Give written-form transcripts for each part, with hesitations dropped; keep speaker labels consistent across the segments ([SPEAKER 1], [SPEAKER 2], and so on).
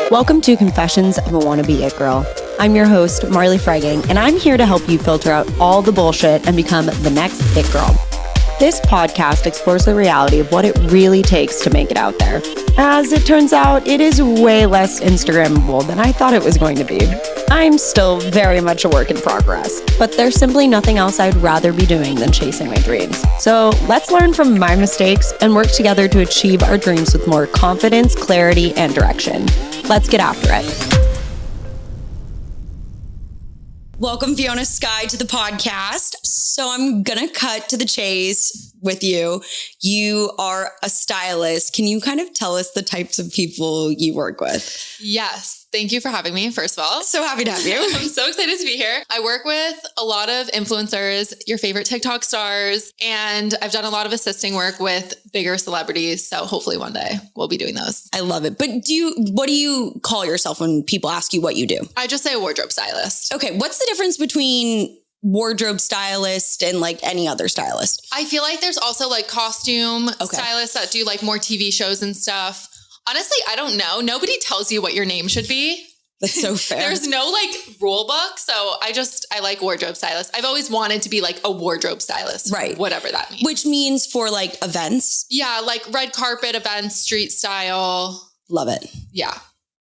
[SPEAKER 1] Welcome to Confessions of a Wannabe It Girl. I'm your host, Marley Fregging, and I'm here to help you filter out all the bullshit and become the next It Girl. This podcast explores the reality of what it really takes to make it out there. As it turns out, it is way less Instagrammable than I thought it was going to be. I'm still very much a work in progress, but there's simply nothing else I'd rather be doing than chasing my dreams. So let's learn from my mistakes and work together to achieve our dreams with more confidence, clarity, and direction. Let's get after it. Welcome, Fiona Skye, to the podcast. So I'm going to cut to the chase with you. You are a stylist. Can you kind of tell us the types of people you work with?
[SPEAKER 2] Yes. Thank you for having me, first of all.
[SPEAKER 1] So happy to have you.
[SPEAKER 2] I'm so excited to be here. I work with a lot of influencers, your favorite TikTok stars, and I've done a lot of assisting work with bigger celebrities. So hopefully one day we'll be doing those.
[SPEAKER 1] I love it. But what do you call yourself when people ask you what you do?
[SPEAKER 2] I just say a wardrobe stylist.
[SPEAKER 1] Okay. What's the difference between wardrobe stylist and like any other stylist?
[SPEAKER 2] I feel like there's also like costume stylists that do like more TV shows and stuff. Honestly, I don't know. Nobody tells you what your name should be.
[SPEAKER 1] That's so fair.
[SPEAKER 2] There's no like rule book. So I like wardrobe stylist. I've always wanted to be like a wardrobe stylist.
[SPEAKER 1] Right.
[SPEAKER 2] Whatever that means.
[SPEAKER 1] Which means for like events?
[SPEAKER 2] Yeah. Like red carpet events, street style.
[SPEAKER 1] Love it.
[SPEAKER 2] Yeah.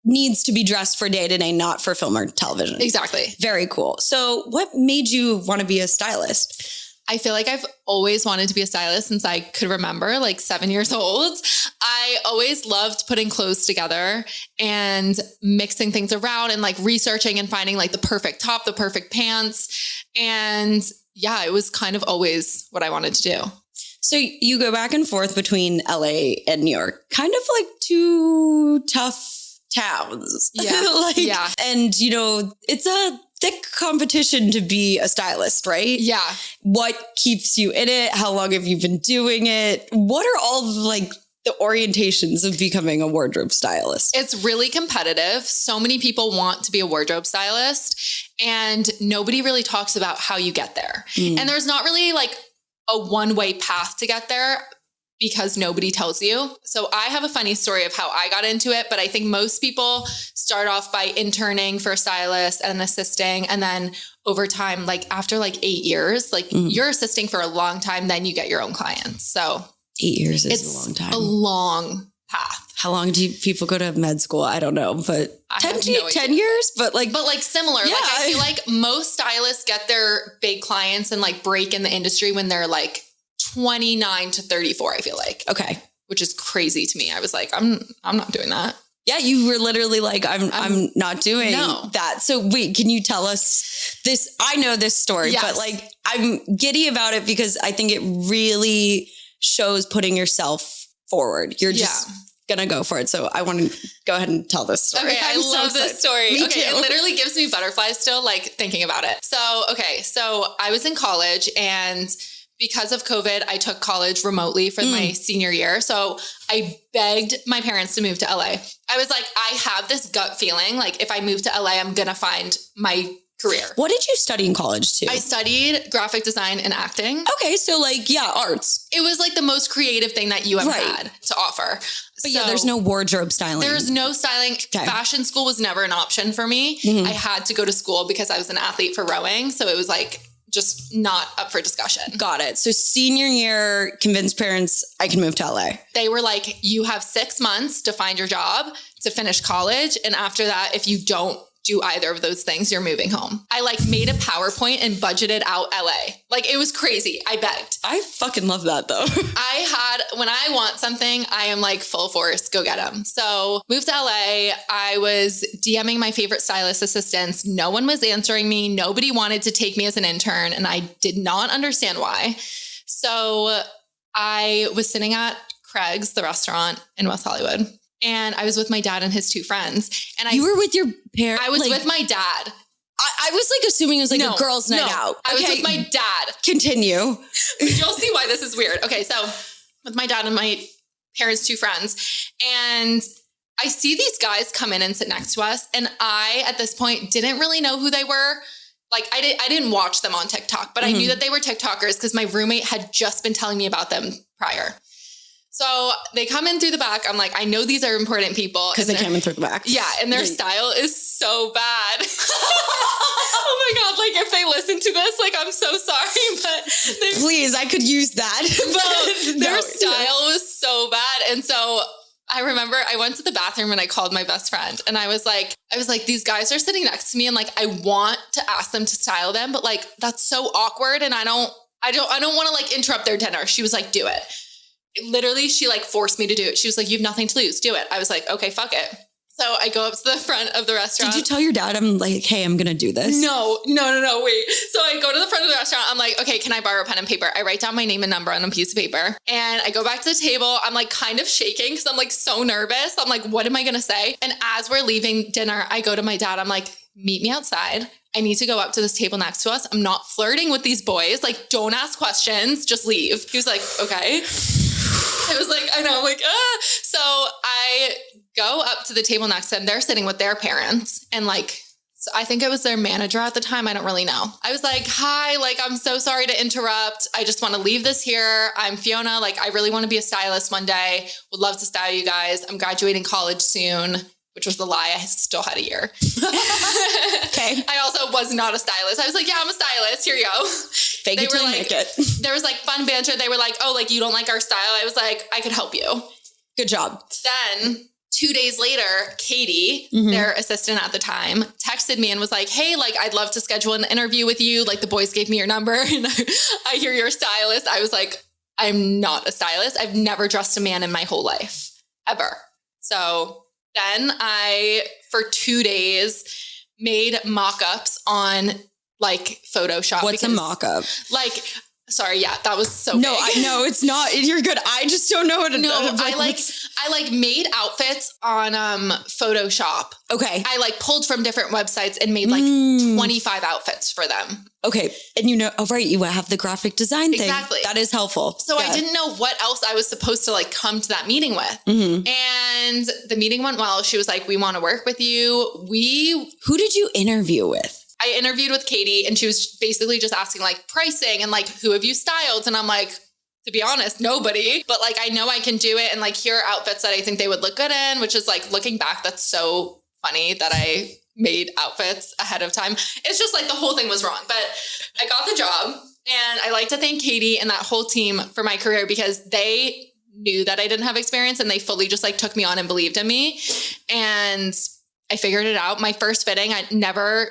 [SPEAKER 1] Needs to be dressed for day to day, not for film or television.
[SPEAKER 2] Exactly.
[SPEAKER 1] Very cool. So what made you want to be a stylist?
[SPEAKER 2] I feel like I've always wanted to be a stylist since I could remember, like 7 years old. I always loved putting clothes together and mixing things around and like researching and finding like the perfect top, the perfect pants. And yeah, it was kind of always what I wanted to do.
[SPEAKER 1] So you go back and forth between LA and New York, kind of like two tough towns.
[SPEAKER 2] Yeah.
[SPEAKER 1] Yeah. And you know, it's a thick competition to be a stylist, right?
[SPEAKER 2] Yeah.
[SPEAKER 1] What keeps you in it? How long have you been doing it? What are all like the orientations of becoming a wardrobe stylist?
[SPEAKER 2] It's really competitive. So many people want to be a wardrobe stylist and nobody really talks about how you get there. And there's not really like a one-way path to get there because nobody tells you. So I have a funny story of how I got into it, but I think most people start off by interning for a stylist and assisting. And then over time, like after like 8 years, like you're assisting for a long time, then you get your own clients. So
[SPEAKER 1] 8 years is a long time.
[SPEAKER 2] A long path.
[SPEAKER 1] How long do people go to med school? I don't know, but 10 years, but like
[SPEAKER 2] similar.
[SPEAKER 1] Yeah.
[SPEAKER 2] Like I feel like most stylists get their big clients and like break in the industry when they're like 29 to 34, I feel like.
[SPEAKER 1] Okay.
[SPEAKER 2] Which is crazy to me. I was like, I'm not doing that.
[SPEAKER 1] Yeah, you were literally like, I'm not doing that. So wait, can you tell us this? I know this story,
[SPEAKER 2] Yes.
[SPEAKER 1] but like I'm giddy about it because I think it really shows putting yourself forward. You're just gonna go for it. So I want to go ahead and tell this story.
[SPEAKER 2] Okay, I love this story.
[SPEAKER 1] Me
[SPEAKER 2] okay,
[SPEAKER 1] too.
[SPEAKER 2] It literally gives me butterflies still, like thinking about it. So I was in college and because of COVID, I took college remotely for my senior year. So I begged my parents to move to LA. I was like, I have this gut feeling, like if I move to LA, I'm going to find my career.
[SPEAKER 1] What did you study in college too?
[SPEAKER 2] I studied graphic design and acting.
[SPEAKER 1] Okay. So like, yeah, arts.
[SPEAKER 2] It was like the most creative thing that you ever had to offer.
[SPEAKER 1] But yeah, there's no wardrobe styling.
[SPEAKER 2] There's no styling. Okay. Fashion school was never an option for me. I had to go to school because I was an athlete for rowing. So it was like, just not up for discussion.
[SPEAKER 1] Got it. So senior year, convinced parents I can move to LA.
[SPEAKER 2] They were like, you have 6 months to find your job, to finish college. And after that, if you don't do either of those things, you're moving home. I like made a PowerPoint and budgeted out LA. Like it was crazy. I begged.
[SPEAKER 1] I fucking love that though.
[SPEAKER 2] When I want something, I am like full force, go get them. So moved to LA. I was DMing my favorite stylist assistants. No one was answering me. Nobody wanted to take me as an intern. And I did not understand why. So I was sitting at Craig's, the restaurant in West Hollywood. And I was with my dad and his two friends. And
[SPEAKER 1] you were with your parents?
[SPEAKER 2] I was with my dad.
[SPEAKER 1] I was like assuming it was like a girls' night out.
[SPEAKER 2] I was with my dad.
[SPEAKER 1] Continue.
[SPEAKER 2] You'll see why this is weird. Okay, so with my dad and my parents' two friends. And I see these guys come in and sit next to us. And I, at this point, didn't really know who they were. Like I didn't watch them on TikTok, but I knew that they were TikTokers because my roommate had just been telling me about them prior. So they come in through the back. I'm like, I know these are important people.
[SPEAKER 1] Because they came in through the back.
[SPEAKER 2] Yeah. And their style is so bad. Oh my God. Like if they listen to this, like, I'm so sorry, but
[SPEAKER 1] please, I could use that.
[SPEAKER 2] But their style was so bad. And so I remember I went to the bathroom and I called my best friend and I was like, these guys are sitting next to me and like, I want to ask them to style them, but like, that's so awkward. And I don't want to like interrupt their dinner. She was like, do it. Literally, she like forced me to do it. She was like, you have nothing to lose. Do it. I was like, okay, fuck it. So I go up to the front of the restaurant.
[SPEAKER 1] Did you tell your dad, I'm like, hey, I'm going to do this?
[SPEAKER 2] No, wait. So I go to the front of the restaurant. I'm like, okay, can I borrow a pen and paper? I write down my name and number on a piece of paper. And I go back to the table. I'm like kind of shaking because I'm like so nervous. I'm like, what am I going to say? And as we're leaving dinner, I go to my dad. I'm like, meet me outside. I need to go up to this table next to us. I'm not flirting with these boys. Like, don't ask questions. Just leave. He was like, okay. I was like, I know, I'm like, ah. So I go up to the table next to them. They're sitting with their parents. And like, so I think it was their manager at the time. I don't really know. I was like, hi, like, I'm so sorry to interrupt. I just want to leave this here. I'm Fiona. Like, I really want to be a stylist one day. Would love to style you guys. I'm graduating college soon, which was the lie. I still had a year.
[SPEAKER 1] Okay.
[SPEAKER 2] I also was not a stylist. I was like, yeah, I'm a stylist. Here you go.
[SPEAKER 1] Fake it till you make it.
[SPEAKER 2] There was like fun banter. They were like, oh, like you don't like our style. I was like, I could help you.
[SPEAKER 1] Good job.
[SPEAKER 2] Then 2 days later, Katie, their assistant at the time, texted me and was like, hey, like, I'd love to schedule an interview with you. Like the boys gave me your number and I hear you're a stylist. I was like, I'm not a stylist. I've never dressed a man in my whole life, ever. So then I, for 2 days, made mock-ups on like Photoshop.
[SPEAKER 1] What's a mock-up?
[SPEAKER 2] Like, sorry, yeah, that was so
[SPEAKER 1] No,
[SPEAKER 2] big.
[SPEAKER 1] I know it's not. You're good. I just don't know what to do.
[SPEAKER 2] No, I like made outfits on Photoshop.
[SPEAKER 1] Okay.
[SPEAKER 2] I like pulled from different websites and made like 25 outfits for them.
[SPEAKER 1] Okay. And you know, oh, right. You have the graphic design thing.
[SPEAKER 2] Exactly.
[SPEAKER 1] That is helpful.
[SPEAKER 2] So I didn't know what else I was supposed to like come to that meeting with. And the meeting went well. She was like, we want to work with you.
[SPEAKER 1] Who did you interview with?
[SPEAKER 2] I interviewed with Katie and she was basically just asking like pricing and like, who have you styled? And I'm like, to be honest, nobody, but like, I know I can do it. And like, here are outfits that I think they would look good in, which is like, looking back, that's so funny that I made outfits ahead of time. It's just like the whole thing was wrong, but I got the job and I like to thank Katie and that whole team for my career because they knew that I didn't have experience and they fully just like took me on and believed in me. And I figured it out. My first fitting, I never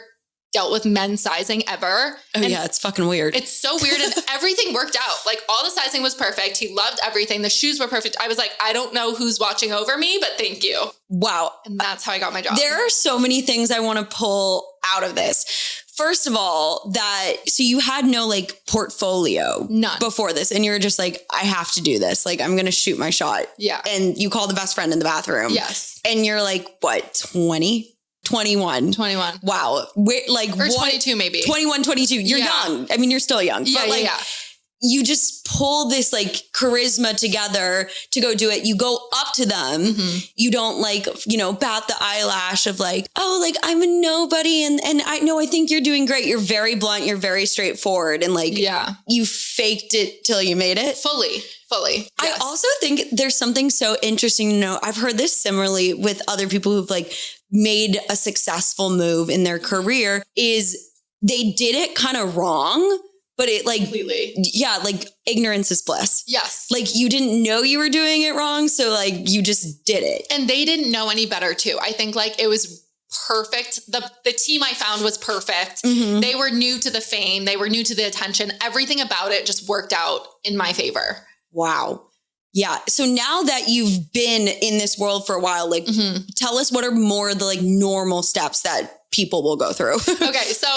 [SPEAKER 2] dealt with men's sizing ever.
[SPEAKER 1] Oh
[SPEAKER 2] and
[SPEAKER 1] yeah, it's fucking weird.
[SPEAKER 2] It's so weird and everything worked out. Like all the sizing was perfect. He loved everything. The shoes were perfect. I was like, I don't know who's watching over me, but thank you.
[SPEAKER 1] Wow.
[SPEAKER 2] And that's how I got my job.
[SPEAKER 1] There are so many things I want to pull out of this. First of all, so you had no like portfolio
[SPEAKER 2] None.
[SPEAKER 1] before this and you were just like, I have to do this. Like, I'm going to shoot my shot.
[SPEAKER 2] Yeah.
[SPEAKER 1] And you called the best friend in the bathroom.
[SPEAKER 2] Yes.
[SPEAKER 1] And you're like, what, 20? 21. Wow. We're like,
[SPEAKER 2] or 22 maybe.
[SPEAKER 1] 21, 22. You're young. I mean, you're still young.
[SPEAKER 2] Yeah,
[SPEAKER 1] but like, you just pull this like charisma together to go do it. You go up to them. You don't like, you know, bat the eyelash of like, oh, like I'm a nobody. And I know, I think you're doing great. You're very blunt. You're very straightforward. And like, you faked it till you made it.
[SPEAKER 2] Fully. Yes.
[SPEAKER 1] I also think there's something so interesting to know. I've heard this similarly with other people who've like made a successful move in their career is they did it kind of wrong, but it like,
[SPEAKER 2] completely.
[SPEAKER 1] Yeah, like ignorance is bliss.
[SPEAKER 2] Yes.
[SPEAKER 1] Like you didn't know you were doing it wrong. So like you just did it.
[SPEAKER 2] And they didn't know any better too. I think like it was perfect. The team I found was perfect. They were new to the fame. They were new to the attention. Everything about it just worked out in my favor.
[SPEAKER 1] Wow. Yeah. So now that you've been in this world for a while, like tell us what are more of the like normal steps that people will go through.
[SPEAKER 2] Okay. So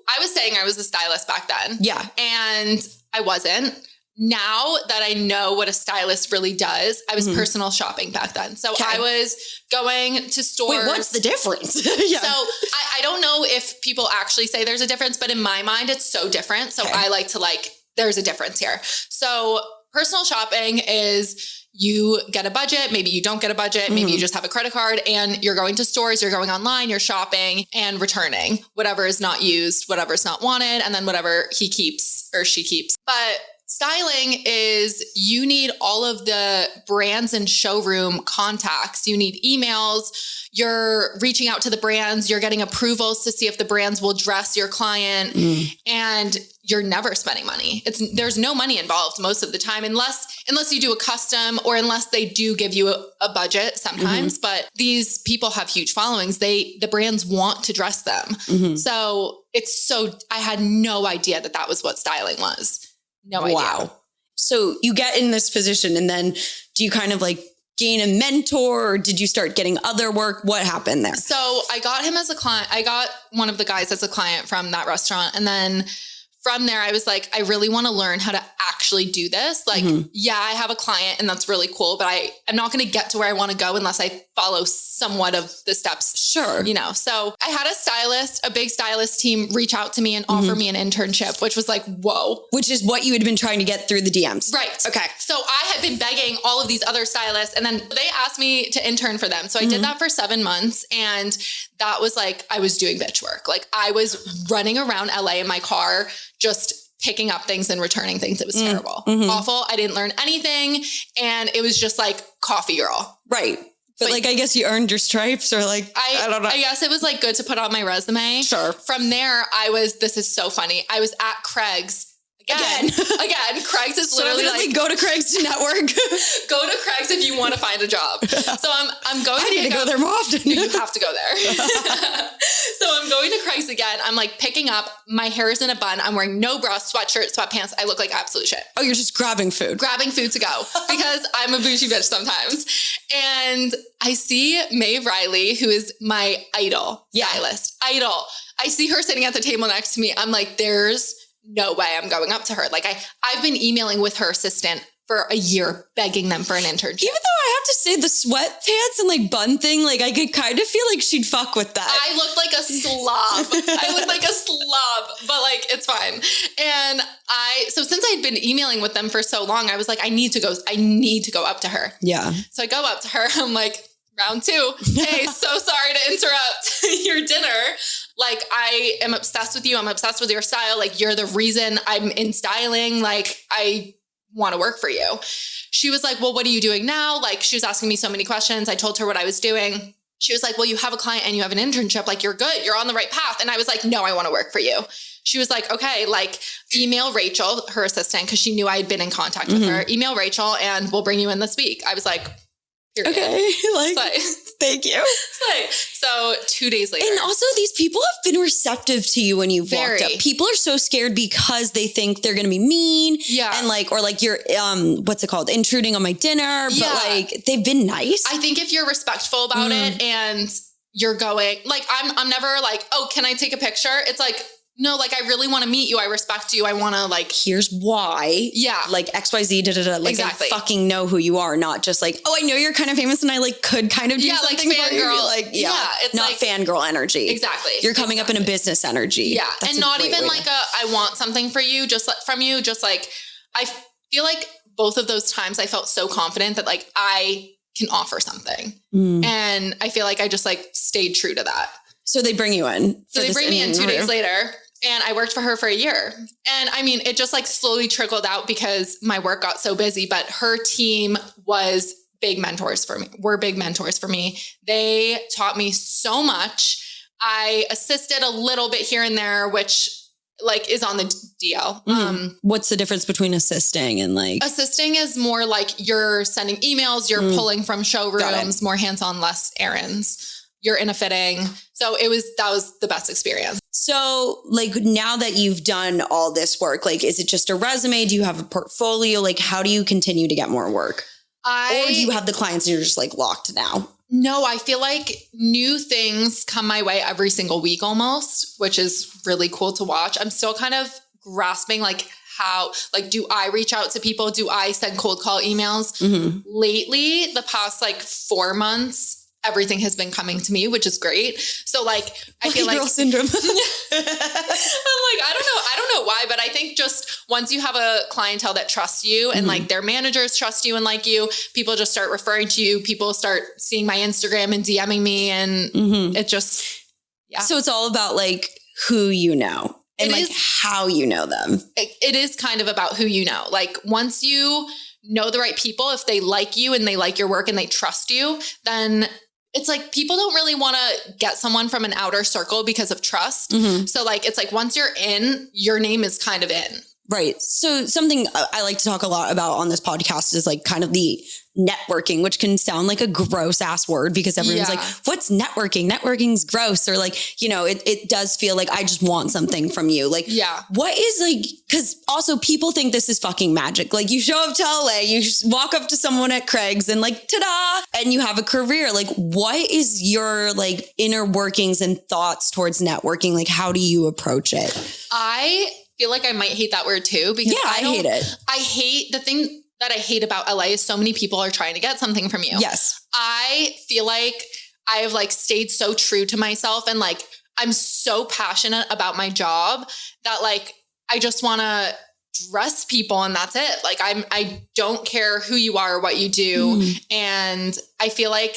[SPEAKER 2] I was saying I was a stylist back then.
[SPEAKER 1] Yeah.
[SPEAKER 2] And I wasn't. Now that I know what a stylist really does, I was personal shopping back then. So I was going to stores.
[SPEAKER 1] Wait, what's the difference?
[SPEAKER 2] So I don't know if people actually say there's a difference, but in my mind, it's so different. So I like to like, there's a difference here. So personal shopping is you get a budget. Maybe you don't get a budget. Maybe you just have a credit card and you're going to stores, you're going online, you're shopping and returning whatever is not used, whatever's not wanted, and then whatever he keeps or she keeps. But styling is you need all of the brands and showroom contacts. You need emails. You're reaching out to the brands. You're getting approvals to see if the brands will dress your client. And you're never spending money. There's no money involved most of the time, unless you do a custom or unless they do give you a budget sometimes. But these people have huge followings. The brands want to dress them. So I had no idea that was what styling was. No idea. Wow.
[SPEAKER 1] So you get in this position and then do you kind of like gain a mentor or did you start getting other work? What happened there?
[SPEAKER 2] So I got him as a client. I got one of the guys as a client from that restaurant. And then from there, I was like, I really want to learn how to actually do this. Like, yeah, I have a client and that's really cool, but I'm not going to get to where I want to go unless I follow somewhat of the steps.
[SPEAKER 1] Sure.
[SPEAKER 2] So I had a big stylist team reach out to me and offer me an internship, which was like, whoa.
[SPEAKER 1] Which is what you had been trying to get through the DMs.
[SPEAKER 2] Right.
[SPEAKER 1] Okay.
[SPEAKER 2] So I had been begging all of these other stylists and then they asked me to intern for them. So I did that for 7 months and that was like, I was doing bitch work. Like I was running around LA in my car, just picking up things and returning things. It was terrible, awful. I didn't learn anything. And it was just like coffee girl.
[SPEAKER 1] Right. But like, I guess you earned your stripes or like, I don't know.
[SPEAKER 2] I guess it was like good to put on my resume.
[SPEAKER 1] Sure.
[SPEAKER 2] From there, this is so funny. I was at Craig's again. Craig's is literally like,
[SPEAKER 1] go to Craig's to network.
[SPEAKER 2] Go to Craig's if you want to find a job. So I'm going
[SPEAKER 1] I need to go there more often.
[SPEAKER 2] You have to go there. So I'm going to Craig's again. I'm like picking up, my hair is in a bun. I'm wearing no bra, sweatshirt, sweatpants. I look like absolute shit.
[SPEAKER 1] Oh, you're just grabbing food
[SPEAKER 2] To go because I'm a bougie bitch sometimes. And I see Maeve Riley, who is my stylist. Idol. I see her sitting at the table next to me. I'm like, there's no way I'm going up to her. Like I've been emailing with her assistant for a year, begging them for an internship.
[SPEAKER 1] Even though I have to say the sweatpants and like bun thing, like I could kind of feel like she'd fuck with that.
[SPEAKER 2] I looked like a slob. But like, it's fine. And so since I'd been emailing with them for so long, I was like, I need to go up to her.
[SPEAKER 1] Yeah.
[SPEAKER 2] So I go up to her. I'm like, round 2. Hey, so sorry to interrupt your dinner. Like, I am obsessed with you. I'm obsessed with your style. Like, you're the reason I'm in styling. Like, I want to work for you. She was like, well, what are you doing now? Like, she was asking me so many questions. I told her what I was doing. She was like, well, you have a client and you have an internship. Like, you're good. You're on the right path. And I was like, no, I want to work for you. She was like, okay, like email Rachel, her assistant, because she knew I had been in contact with her. Email Rachel and we'll bring you in this week. I was like, period.
[SPEAKER 1] Okay. Thank you.
[SPEAKER 2] So 2 days later.
[SPEAKER 1] And also these people have been receptive to you when you've walked up. People are so scared because they think they're going to be mean.
[SPEAKER 2] Yeah.
[SPEAKER 1] And like, or like you're, what's it called? Intruding on my dinner. Yeah. But like, they've been nice.
[SPEAKER 2] I think if you're respectful about it and you're going, like, I'm never like, oh, can I take a picture? It's like, no, like, I really want to meet you. I respect you. I want to like,
[SPEAKER 1] here's why.
[SPEAKER 2] Yeah.
[SPEAKER 1] Like XYZ, Like,
[SPEAKER 2] exactly.
[SPEAKER 1] I fucking know who you are. Not just like, oh, I know you're kind of famous and I like could kind of do something
[SPEAKER 2] like fangirl.
[SPEAKER 1] Like, it's not like, fangirl energy.
[SPEAKER 2] Exactly.
[SPEAKER 1] You're coming up in a business energy.
[SPEAKER 2] Yeah. That's and not even like I want something for you, just like from you. Just like, I feel like both of those times I felt so confident that like I can offer something. And I feel like I just like stayed true to that.
[SPEAKER 1] So they bring you in.
[SPEAKER 2] So they bring me in 2 days later. And I worked for her for a year. And I mean, it just like slowly trickled out because my work got so busy, but her team was big mentors for me. They taught me so much. I assisted a little bit here and there, which like is on the DL.
[SPEAKER 1] What's the difference between assisting and like?
[SPEAKER 2] Assisting is more like you're sending emails, you're pulling from showrooms, more hands-on, less errands. You're in a fitting. So that was the best experience.
[SPEAKER 1] So like now that you've done all this work, like, is it just a resume? Do you have a portfolio? Like, how do you continue to get more work? Or do you have the clients and you're just like locked now?
[SPEAKER 2] No, I feel like new things come my way every single week almost, which is really cool to watch. I'm still kind of grasping like how, like, do I reach out to people? Do I send cold call emails? Lately, the past like 4 months, everything has been coming to me, which is great. So like, I feel like
[SPEAKER 1] girl syndrome.
[SPEAKER 2] I'm like, I don't know why, but I think just once you have a clientele that trusts you and like their managers trust you and like you, people just start referring to you. People start seeing my Instagram and DMing me and it just,
[SPEAKER 1] So it's all about like who you know. and like how you know them.
[SPEAKER 2] It is kind of about who you know. Like once you know the right people, if they like you and they like your work and they trust you, then it's like people don't really want to get someone from an outer circle because of trust. So like, it's like once you're in, your name is kind of in.
[SPEAKER 1] Right. So something I like to talk a lot about on this podcast is like kind of the networking, which can sound like a gross ass word because everyone's like, what's networking? Networking's gross. Or like, you know, it does feel like I just want something from you. Like, what is like, cause also people think this is fucking magic. Like you show up to LA, you just walk up to someone at Craig's and like, ta-da, and you have a career. Like what is your like inner workings and thoughts towards networking? Like, how do you approach it?
[SPEAKER 2] I feel like I might hate that word too, because
[SPEAKER 1] I hate it.
[SPEAKER 2] I hate the thing that I hate about LA is so many people are trying to get something from you.
[SPEAKER 1] Yes.
[SPEAKER 2] I feel like I have like stayed so true to myself and like, I'm so passionate about my job that like, I just want to dress people and that's it. Like I don't care who you are or what you do. And I feel like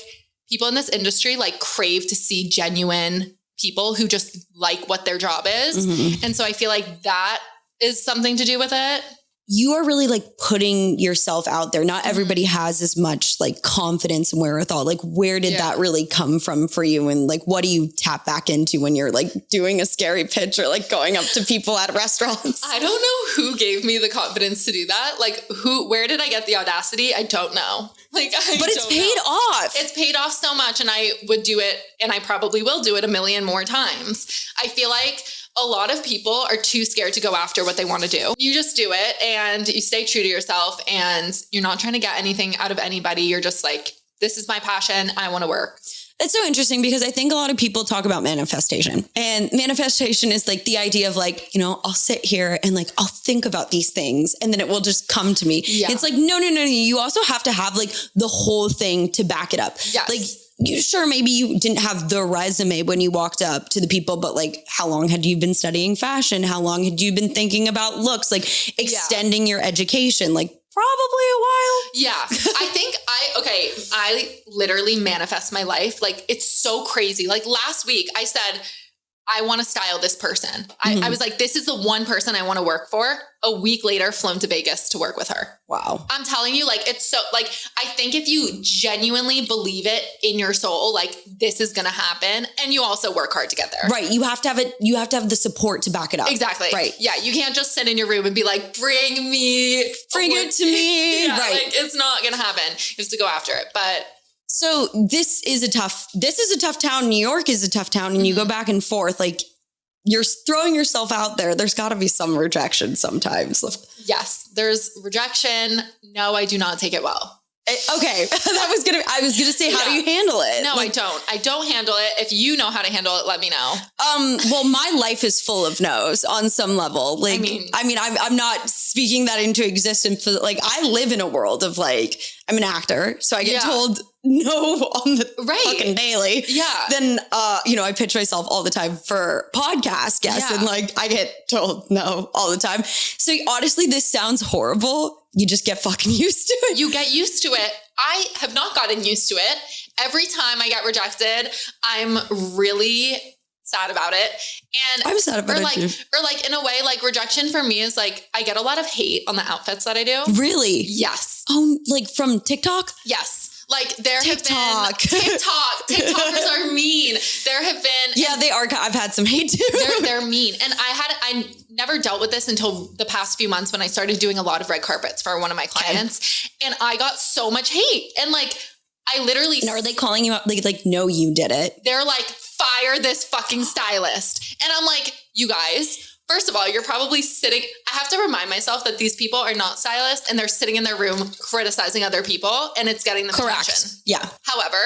[SPEAKER 2] people in this industry like crave to see genuine people who just like what their job is. And so I feel like that is something to do with it.
[SPEAKER 1] You are really like putting yourself out there. Not everybody has as much like confidence and wherewithal. Like where did that really come from for you? And like, what do you tap back into when you're like doing a scary pitch or like going up to people at restaurants?
[SPEAKER 2] I don't know who gave me the confidence to do that. Like where did I get the audacity? I don't know. Like,
[SPEAKER 1] but it's paid off.
[SPEAKER 2] It's paid off so much and I would do it and I probably will do it a million more times. I feel like a lot of people are too scared to go after what they want to do. You just do it and you stay true to yourself and you're not trying to get anything out of anybody. You're just like, this is my passion. I want to work.
[SPEAKER 1] It's so interesting because I think a lot of people talk about manifestation, and manifestation is like the idea of like, you know, I'll sit here and like, I'll think about these things and then it will just come to me. It's like, no. You also have to have like the whole thing to back it up. Like sure, maybe you didn't have the resume when you walked up to the people, but like how long had you been studying fashion? How long had you been thinking about looks? Like extending your education, like probably a while.
[SPEAKER 2] Yeah. I think I literally manifest my life. Like it's so crazy. Like last week I said, I want to style this person. I was like, this is the one person I want to work for. A week later, flown to Vegas to work with her.
[SPEAKER 1] Wow.
[SPEAKER 2] I'm telling you, like, it's so like, I think if you genuinely believe it in your soul, like this is going to happen. And you also work hard to get there.
[SPEAKER 1] Right. You have to have it. You have to have the support to back it up.
[SPEAKER 2] Exactly.
[SPEAKER 1] Right.
[SPEAKER 2] Yeah. You can't just sit in your room and be like, bring it
[SPEAKER 1] to me.
[SPEAKER 2] Yeah,
[SPEAKER 1] right.
[SPEAKER 2] Like, it's not going to happen. You have to go after it. But
[SPEAKER 1] so this is a tough town. New York is a tough town. And you go back and forth, like you're throwing yourself out there. There's got to be some rejection sometimes.
[SPEAKER 2] Yes, there's rejection. No, I do not take it well.
[SPEAKER 1] Okay. I was going to say, how do you handle it?
[SPEAKER 2] No, like, I don't handle it. If you know how to handle it, let me know.
[SPEAKER 1] Well, my life is full of no's on some level. Like, I'm not speaking that into existence. Like I live in a world of like, I'm an actor. So I get told no on the fucking daily. Yeah. Then, I pitch myself all the time for podcast guests and like I get told no all the time. So honestly, this sounds horrible. You just get fucking used to it.
[SPEAKER 2] You get used to it. I have not gotten used to it. Every time I get rejected, I'm really sad about it. And
[SPEAKER 1] I'm sad about it too.
[SPEAKER 2] Or like in a way, like rejection for me is like, I get a lot of hate on the outfits that I do.
[SPEAKER 1] Really?
[SPEAKER 2] Yes.
[SPEAKER 1] Oh, like from TikTok?
[SPEAKER 2] Yes. Like there have been TikTokers are mean. There have been.
[SPEAKER 1] Yeah, they are. I've had some hate too.
[SPEAKER 2] They're mean. And I never dealt with this until the past few months when I started doing a lot of red carpets for one of my clients. And I got so much hate. And like, I literally.
[SPEAKER 1] And are they calling you out? Like, no, you did it.
[SPEAKER 2] They're like, fire this fucking stylist. And I'm like, you guys. First of all, you're probably sitting, I have to remind myself that these people are not stylists and they're sitting in their room criticizing other people and it's getting them attention.
[SPEAKER 1] Yeah.
[SPEAKER 2] However,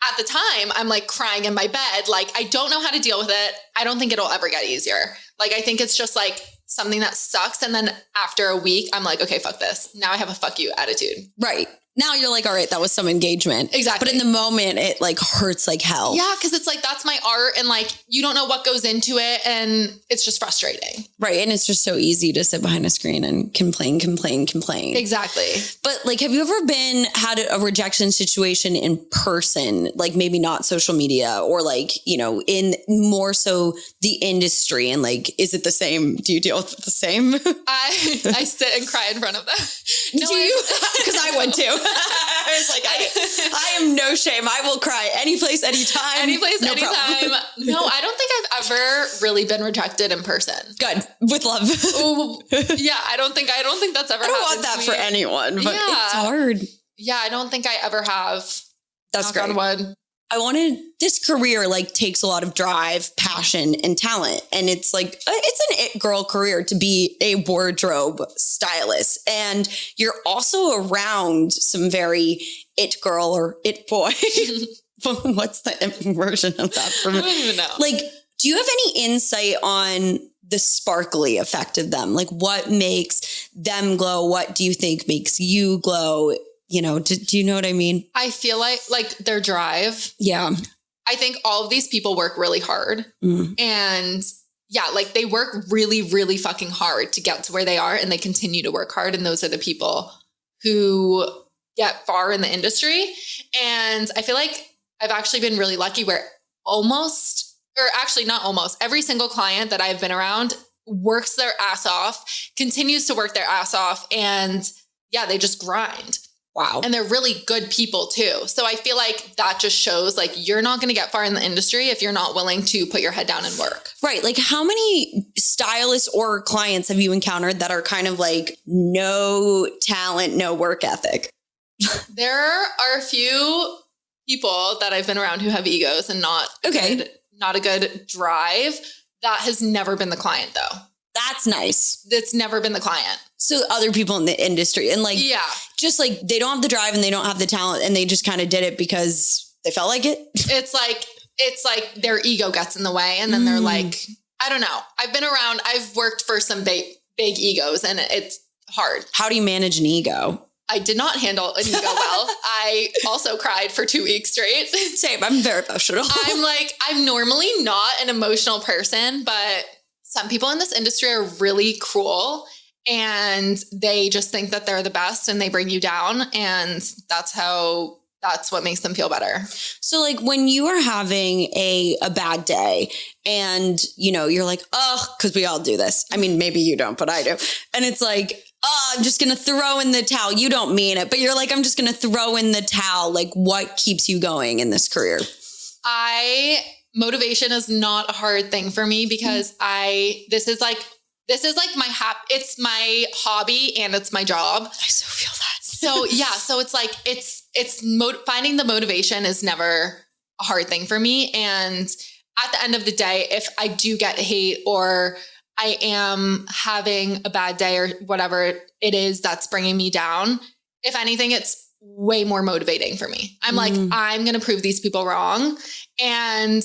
[SPEAKER 2] at the time, I'm like crying in my bed. Like, I don't know how to deal with it. I don't think it'll ever get easier. Like, I think it's just like something that sucks. And then after a week, I'm like, okay, fuck this. Now I have a fuck you attitude.
[SPEAKER 1] Right. Now you're like, all right, that was some engagement.
[SPEAKER 2] Exactly.
[SPEAKER 1] But in the moment, it like hurts like hell.
[SPEAKER 2] Yeah, because it's like, that's my art and like, you don't know what goes into it and it's just frustrating.
[SPEAKER 1] Right. And it's just so easy to sit behind a screen and complain.
[SPEAKER 2] Exactly.
[SPEAKER 1] But like, have you ever had a rejection situation in person, like maybe not social media or like, you know, in more so the industry, and like, is it the same? Do you deal with it the same?
[SPEAKER 2] I sit and cry in front of them.
[SPEAKER 1] No, do you? Because I would too. I was like, I am no shame. I will cry any place, anytime.
[SPEAKER 2] Any place,
[SPEAKER 1] no
[SPEAKER 2] anytime.
[SPEAKER 1] Problem.
[SPEAKER 2] No, I don't think I've ever really been rejected in person.
[SPEAKER 1] Good. With love.
[SPEAKER 2] Ooh, yeah, I don't think that's ever happened.
[SPEAKER 1] I don't want that for anyone, but it's hard.
[SPEAKER 2] Yeah, I don't think I ever have.
[SPEAKER 1] That's great.
[SPEAKER 2] On wood.
[SPEAKER 1] I wanted this career like takes a lot of drive, passion, and talent. And it's like, it's an it girl career to be a wardrobe stylist. And you're also around some very it girl or it boy. What's the version of that for me?
[SPEAKER 2] I don't even know.
[SPEAKER 1] Like, do you have any insight on the sparkly effect of them? Like what makes them glow? What do you think makes you glow? You know, do you know what I mean?
[SPEAKER 2] I feel like their drive.
[SPEAKER 1] Yeah.
[SPEAKER 2] I think all of these people work really hard. And yeah, like they work really, really fucking hard to get to where they are, and they continue to work hard. And those are the people who get far in the industry. And I feel like I've actually been really lucky where every single client that I've been around works their ass off, continues to work their ass off. And yeah, they just grind.
[SPEAKER 1] Wow.
[SPEAKER 2] And they're really good people too. So I feel like that just shows like you're not going to get far in the industry if you're not willing to put your head down and work.
[SPEAKER 1] Right. Like how many stylists or clients have you encountered that are kind of like no talent, no work ethic?
[SPEAKER 2] There are a few people that I've been around who have egos and not a good drive. That has never been the client though.
[SPEAKER 1] That's nice.
[SPEAKER 2] That's never been the client.
[SPEAKER 1] So other people in the industry and like,
[SPEAKER 2] yeah,
[SPEAKER 1] just like they don't have the drive and they don't have the talent and they just kind of did it because they felt like it. It's
[SPEAKER 2] like their ego gets in the way. And then they're like, I don't know. I've worked for some big egos and it's hard.
[SPEAKER 1] How do you manage an ego?
[SPEAKER 2] I did not handle an ego well. I also cried for 2 weeks straight.
[SPEAKER 1] Same. I'm very emotional.
[SPEAKER 2] I'm normally not an emotional person, but some people in this industry are really cruel and they just think that they're the best and they bring you down. And that's what makes them feel better. So like when you are having a bad day and, you know, you're like, oh, because we all do this. I mean, maybe you don't, but I do. And it's like, oh, I'm just going to throw in the towel. You don't mean it, but you're like, I'm just going to throw in the towel. Like what keeps you going in this career? Motivation is not a hard thing for me because this is like it's my hobby and it's my job. I so feel that. So yeah. So it's like, finding the motivation is never a hard thing for me. And at the end of the day, if I do get hate or I am having a bad day or whatever it is that's bringing me down, if anything, it's way more motivating for me. I'm like, I'm going to prove these people wrong. And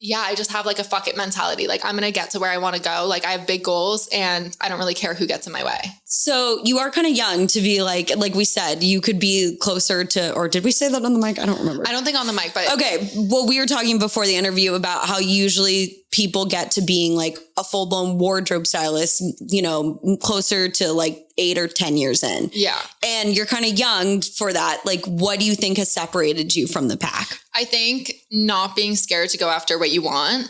[SPEAKER 2] yeah, I just have like a fuck it mentality. Like I'm going to get to where I want to go. Like I have big goals and I don't really care who gets in my way. So you are kind of young to be like we said, you could be closer to, or did we say that on the mic? I don't remember. I don't think on the mic, but okay. Well, we were talking before the interview about how usually people get to being like a full blown wardrobe stylist, you know, closer to like 8 or 10 years in. Yeah. And you're kind of young for that. Like, what do you think has separated you from the pack? I think not being scared to go after what you want.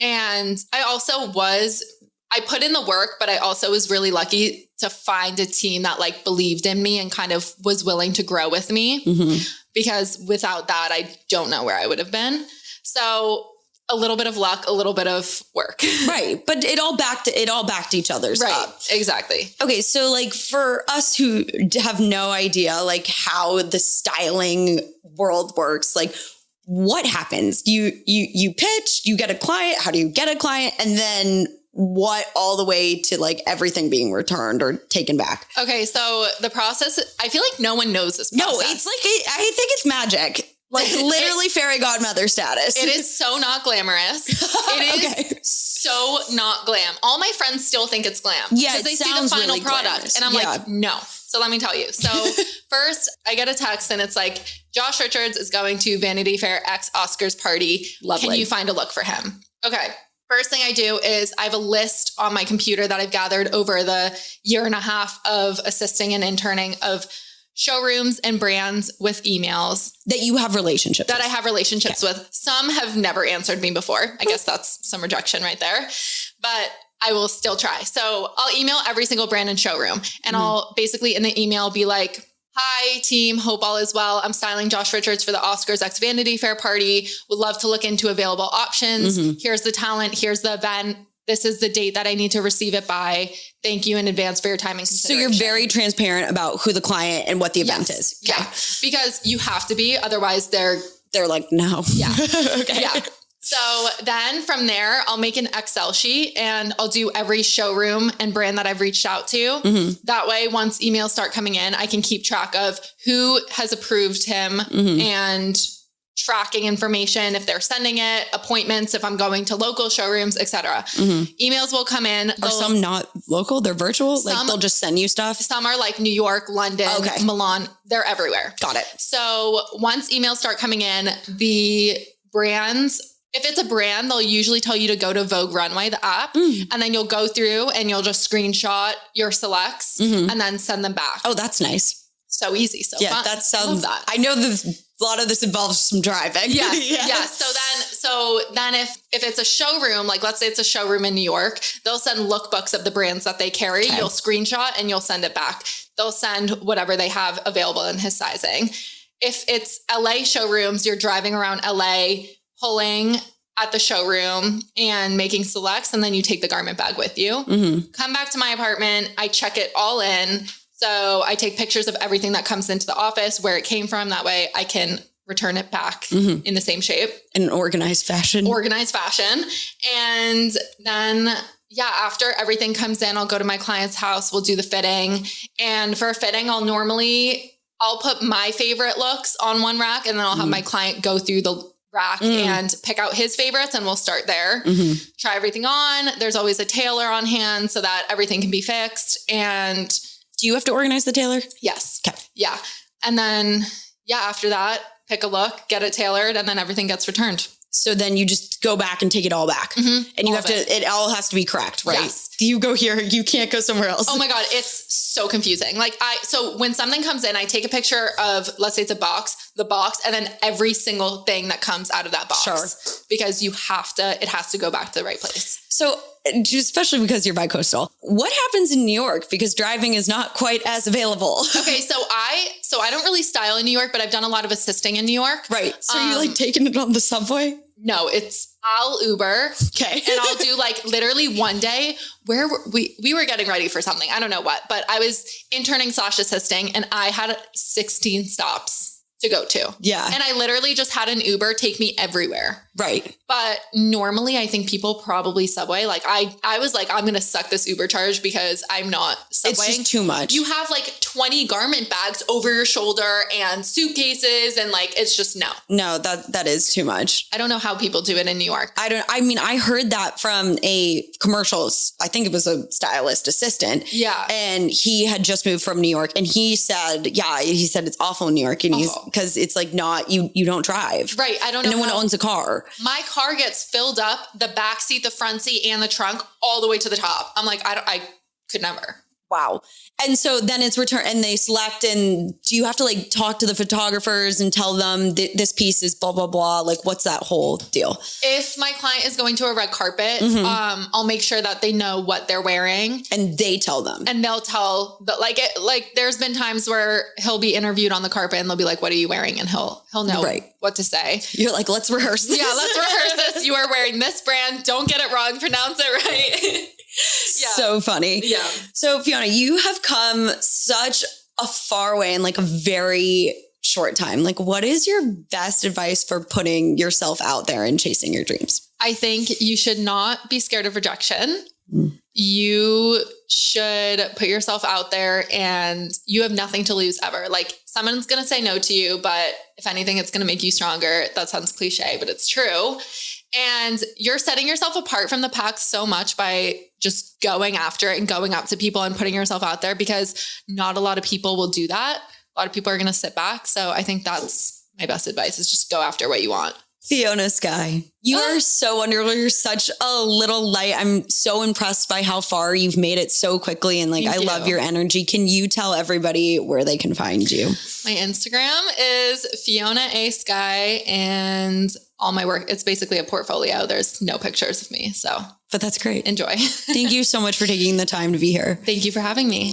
[SPEAKER 2] And I put in the work, but I also was really lucky to find a team that like believed in me and kind of was willing to grow with me because without that, I don't know where I would have been. So a little bit of luck, a little bit of work. Right. But it all backed each other's up. Exactly. Okay. So like for us who have no idea like how the styling world works, like what happens? You pitch, you get a client. How do you get a client? And then what all the way to like everything being returned or taken back? Okay. So the process, I feel like no one knows this process. No, it's like, I think it's magic. Like literally fairy godmother status. It is so not glamorous. It is so not glam. All my friends still think it's glam. Yeah, because they see the final product. Glamorous. And I'm like, no. So let me tell you. So first I get a text and it's like, Josh Richards is going to Vanity Fair X Oscars party.
[SPEAKER 1] Lovely.
[SPEAKER 2] Can you find a look for him? Okay. First thing I do is I have a list on my computer that I've gathered over the year and a half of assisting and interning of showrooms and brands with emails.
[SPEAKER 1] That you have relationships
[SPEAKER 2] That I have relationships with. Some have never answered me before. I guess that's some rejection right there. But I will still try. So I'll email every single brand and showroom. And I'll basically in the email be like, hi team, hope all is well. I'm styling Josh Richards for the Oscars X Vanity Fair party. Would love to look into available options. Here's the talent. Here's the event. This is the date that I need to receive it by. Thank you in advance for your time and consideration.
[SPEAKER 1] So you're very transparent about who the client and what the event is.
[SPEAKER 2] Okay. Yeah. Because you have to be. Otherwise they're
[SPEAKER 1] like, no.
[SPEAKER 2] Yeah.
[SPEAKER 1] Okay.
[SPEAKER 2] Yeah. So then from there, I'll make an Excel sheet and I'll do every showroom and brand that I've reached out to. That way, once emails start coming in, I can keep track of who has approved him and tracking information if they're sending it, appointments if I'm going to local showrooms, etc. Emails will come in.
[SPEAKER 1] Are some not local? They're virtual? Like they'll just send you stuff?
[SPEAKER 2] Some are like New York, London, Milan. They're everywhere.
[SPEAKER 1] Got it.
[SPEAKER 2] So once emails start coming in, the brands... If it's a brand, they'll usually tell you to go to Vogue Runway, the app, and then you'll go through and you'll just screenshot your selects and then send them back.
[SPEAKER 1] Oh, that's nice.
[SPEAKER 2] So easy. So
[SPEAKER 1] yeah,
[SPEAKER 2] fun.
[SPEAKER 1] That sounds,
[SPEAKER 2] I love that.
[SPEAKER 1] I know a lot of this involves some driving.
[SPEAKER 2] Yes. Yeah. So then if it's a showroom, like let's say it's a showroom in New York, they'll send lookbooks of the brands that they carry. Okay. You'll screenshot and you'll send it back. They'll send whatever they have available in his sizing. If it's LA showrooms, you're driving around LA, pulling at the showroom and making selects, and then you take the garment bag with you. Come back to my apartment. I check it all in. So I take pictures of everything that comes into the office, where it came from. That way I can return it back in the same shape.
[SPEAKER 1] In an organized fashion.
[SPEAKER 2] And then, after everything comes in, I'll go to my client's house. We'll do the fitting. And for a fitting, I'll put my favorite looks on one rack, and then I'll have my client go through the rack and pick out his favorites, and we'll start there. Try everything on. There's always a tailor on hand so that everything can be fixed. And
[SPEAKER 1] do you have to organize the tailor?
[SPEAKER 2] Yes.
[SPEAKER 1] Okay.
[SPEAKER 2] Yeah. And then, after that, pick a look, get it tailored, and then everything gets returned.
[SPEAKER 1] So then you just go back and take it all back. And you have to, it all has to be correct, right?
[SPEAKER 2] Yes.
[SPEAKER 1] You go here, you can't go somewhere else.
[SPEAKER 2] Oh my God. It's so confusing. So when something comes in, I take a picture of, let's say it's the box, and then every single thing that comes out of that box. Sure. Because it has to go back to the right place.
[SPEAKER 1] So especially because you're bi-coastal, what happens in New York? Because driving is not quite as available.
[SPEAKER 2] Okay. So I don't really style in New York, but I've done a lot of assisting in New York.
[SPEAKER 1] Right. So you're taking it on the subway?
[SPEAKER 2] No, I'll Uber.
[SPEAKER 1] Okay.
[SPEAKER 2] And I'll do literally one day where we were getting ready for something. I don't know what, but I was interning / assisting, and I had 16 stops to go to. Yeah. And I literally just had an Uber take me everywhere.
[SPEAKER 1] Right.
[SPEAKER 2] But normally I think people probably subway. I was I'm going to suck this Uber charge because I'm not subwaying.
[SPEAKER 1] It's just too much.
[SPEAKER 2] You have 20 garment bags over your shoulder and suitcases, and it's just no.
[SPEAKER 1] No, that is too much.
[SPEAKER 2] I don't know how people do it in New York.
[SPEAKER 1] I heard that from a commercials. I think it was a stylist assistant.
[SPEAKER 2] Yeah.
[SPEAKER 1] And he had just moved from New York, and he said it's awful in New York. And because it's not, you don't drive.
[SPEAKER 2] Right. I don't know.
[SPEAKER 1] And no one owns a car.
[SPEAKER 2] My car gets filled up, the back seat, the front seat, and the trunk all the way to the top. I'm I could never.
[SPEAKER 1] Wow. And so then it's returned and they select, and do you have to talk to the photographers and tell them this piece is blah, blah, blah? What's that whole deal?
[SPEAKER 2] If my client is going to a red carpet, I'll make sure that they know what they're wearing.
[SPEAKER 1] And they tell them.
[SPEAKER 2] And they'll tell there's been times where he'll be interviewed on the carpet and they'll be like, what are you wearing? And he'll know what to say.
[SPEAKER 1] You're like, let's rehearse this.
[SPEAKER 2] Yeah, let's rehearse this. You are wearing this brand. Don't get it wrong. Pronounce it right.
[SPEAKER 1] Yeah. So funny.
[SPEAKER 2] Yeah.
[SPEAKER 1] So Fiona, you have come such a far way in a very short time. What is your best advice for putting yourself out there and chasing your dreams?
[SPEAKER 2] I think you should not be scared of rejection. You should put yourself out there, and you have nothing to lose ever. Someone's going to say no to you, but if anything, it's going to make you stronger. That sounds cliche, but it's true. And you're setting yourself apart from the pack so much by just going after it and going up to people and putting yourself out there, because not a lot of people will do that. A lot of people are going to sit back. So I think that's my best advice, is just go after what you want.
[SPEAKER 1] Fiona Skye, you are so wonderful. You're such a little light. I'm so impressed by how far you've made it so quickly. And I love your energy. Can you tell everybody where they can find you?
[SPEAKER 2] My Instagram is Fiona A. Skye, and all my work, it's basically a portfolio. There's no pictures of me. But
[SPEAKER 1] that's great.
[SPEAKER 2] Enjoy.
[SPEAKER 1] Thank you so much for taking the time to be here.
[SPEAKER 2] Thank you for having me.